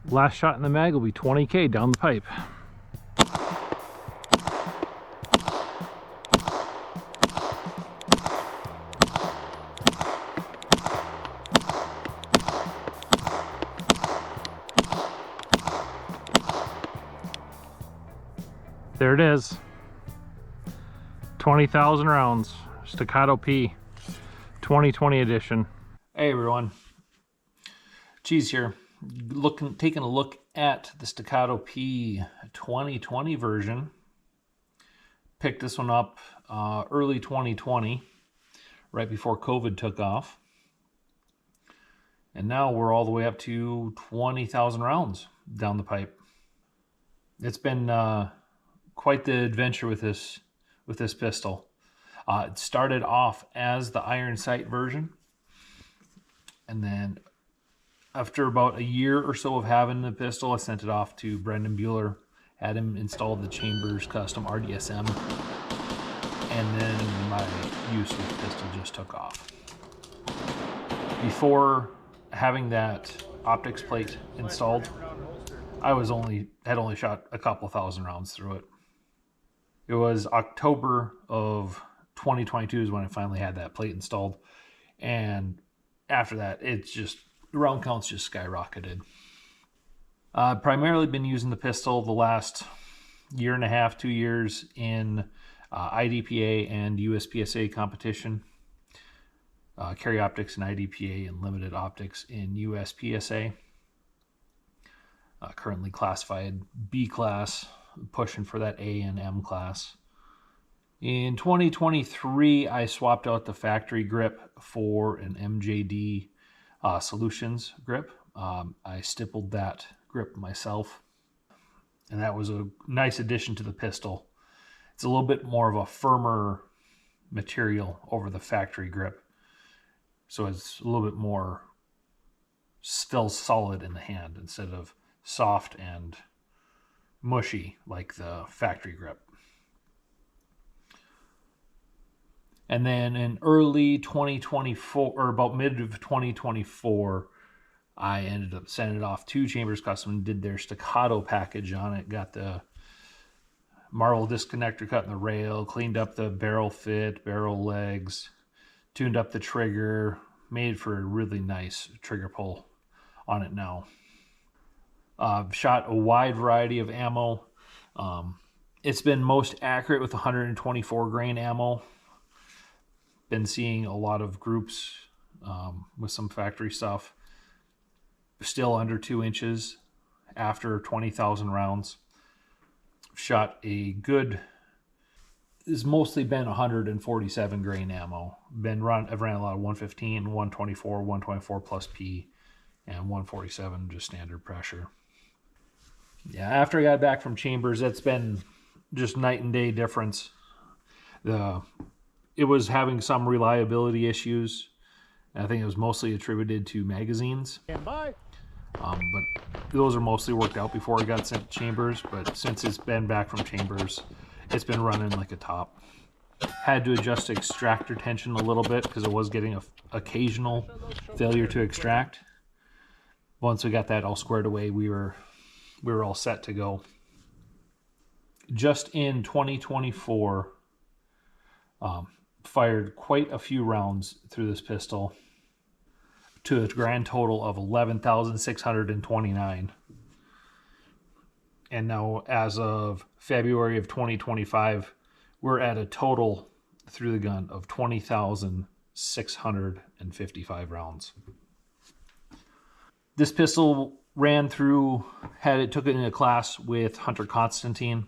Last shot in the mag will be 20K down the pipe. There it is. 20,000 rounds. Staccato P, 2020 edition. Hey everyone, Cheese here. Taking a look at the Staccato P 2020 version. Picked this one up early 2020, right before COVID took off. And now we're all the way up to 20,000 rounds down the pipe. It's been quite the adventure with this pistol. It started off as the iron sight version, and then after about a year or so of having the pistol, I sent it off to Brendan Bueller, had him install the Chambers custom RDSM, and then my use with the pistol just took off. Before having that optics plate installed, I had only shot a couple thousand rounds through it. It was October of 2022 is when I finally had that plate installed, and after that, the round counts just skyrocketed. I've primarily been using the pistol the last year and a half, 2 years in IDPA and USPSA competition. Carry optics in IDPA and limited optics in USPSA. Currently classified B class, pushing for that A and M class. In 2023, I swapped out the factory grip for an MJD Solutions grip. I stippled that grip myself, and that was a nice addition to the pistol. It's a little bit more of a firmer material over the factory grip, so it's a little bit more still solid in the hand instead of soft and mushy like the factory grip. And then in early 2024, or about mid of 2024, I ended up sending it off to Chambers Custom and did their Staccato package on it. Got the marble disconnector cut in the rail, cleaned up the barrel fit, barrel legs, tuned up the trigger, made for a really nice trigger pull on it now. Shot a wide variety of ammo. It's been most accurate with 124 grain ammo. Been seeing a lot of groups with some factory stuff still under 2 inches after 20,000 rounds. Shot a good, it's mostly been 147 grain ammo. I've ran a lot of 115, 124, 124 plus P, and 147 just standard pressure. Yeah, after I got back from Chambers, it's been just night and day difference. It was having some reliability issues. I think it was mostly attributed to magazines. But those are mostly worked out before it got sent to Chambers. But since it's been back from Chambers, it's been running like a top. Had to adjust extractor tension a little bit because it was getting an occasional failure to extract. Once we got that all squared away, we were all set to go. Just in 2024, fired quite a few rounds through this pistol to a grand total of 11,629. And now, as of February of 2025, we're at a total through the gun of 20,655 rounds. This pistol ran through, took it in a class with Hunter Constantine.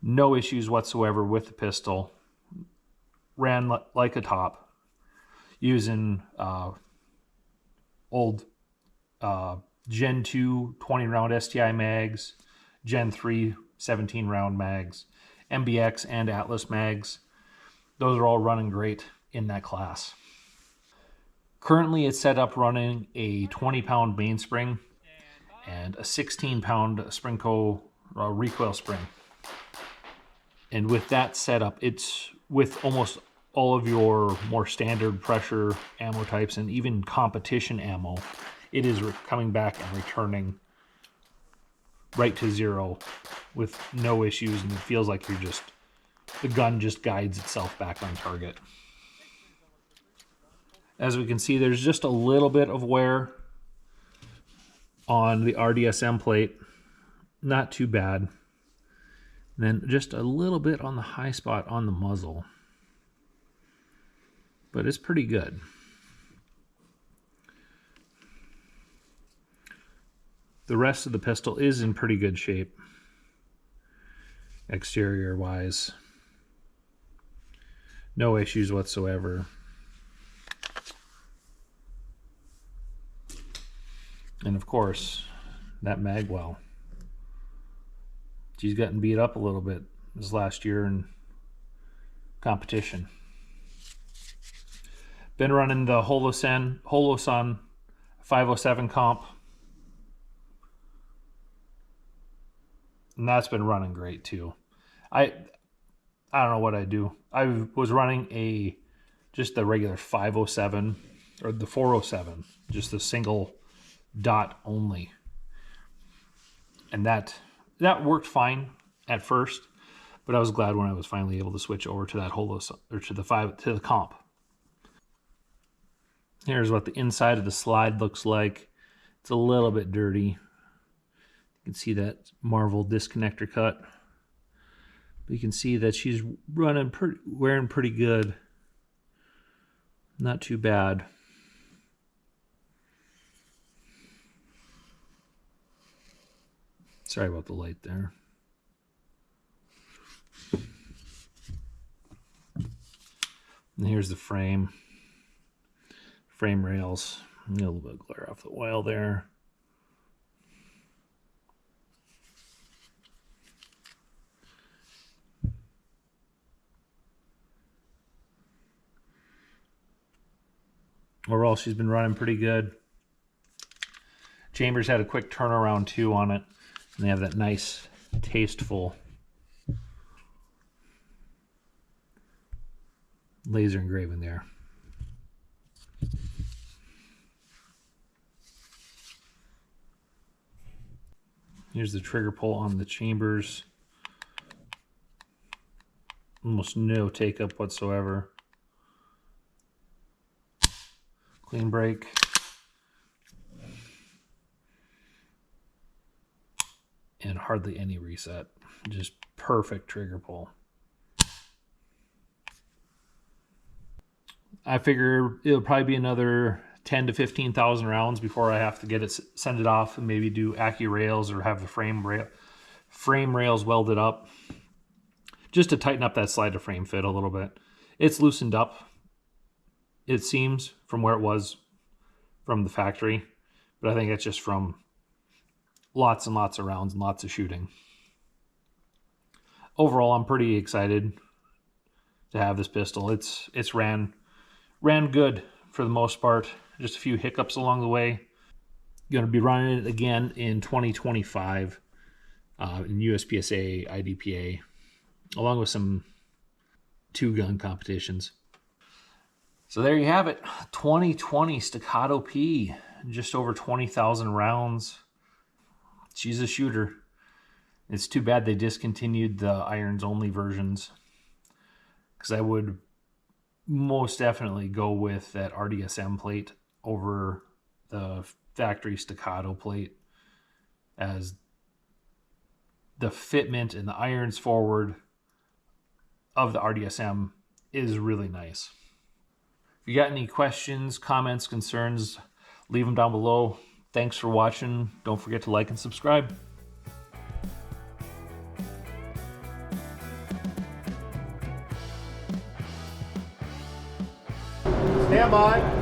No issues whatsoever with the pistol. Ran like a top, using old Gen 2 20 round STI mags, Gen 3 17 round mags, MBX and Atlas mags. Those are all running great in that class. Currently it's set up running a 20-pound mainspring and a 16-pound Springco recoil spring. And with that setup, it's with almost all of your more standard pressure ammo types and even competition ammo, it is coming back and returning right to zero with no issues, and it feels like the gun just guides itself back on target. As we can see, there's just a little bit of wear on the RDSM plate. Not too bad. And then just a little bit on the high spot on the muzzle. But it's pretty good. The rest of the pistol is in pretty good shape, exterior-wise. No issues whatsoever. And of course, that magwell. She's gotten beat up a little bit this last year in competition. Been running the Holosun 507 comp. And that's been running great too. I don't know what I do. I was running just the regular 507 or the 407, just the single dot only. And that worked fine at first, but I was glad when I was finally able to switch over to that Holosun or to the comp. Here's what the inside of the slide looks like. It's a little bit dirty. You can see that Marvel disconnector cut. But you can see that she's wearing pretty good. Not too bad. Sorry about the light there. And here's the frame. Frame rails. A little bit of glare off the oil there. Overall, she's been running pretty good. Chambers had a quick turnaround too on it. And they have that nice, tasteful laser engraving there. Here's the trigger pull on the Chambers. Almost no take up whatsoever. Clean break. And hardly any reset. Just perfect trigger pull. I figure it'll probably be another 10 to 15,000 rounds before I have to send it off and maybe do AccuRails or have the frame rails welded up just to tighten up that slide to frame fit a little bit. It's loosened up, it seems, from where it was from the factory, but I think it's just from lots and lots of rounds and lots of shooting. Overall, I'm pretty excited to have this pistol. It's ran good for the most part. Just a few hiccups along the way. Going to be running it again in 2025 in USPSA, IDPA, along with some 2-gun competitions. So there you have it. 2020 Staccato P, just over 20,000 rounds. She's a shooter. It's too bad they discontinued the irons only versions, because I would most definitely go with that RDSM plate over the factory Staccato plate, as the fitment and the irons forward of the RDSM is really nice. If you got any questions, comments, concerns, leave them down below. Thanks for watching. Don't forget to like and subscribe. Stand by.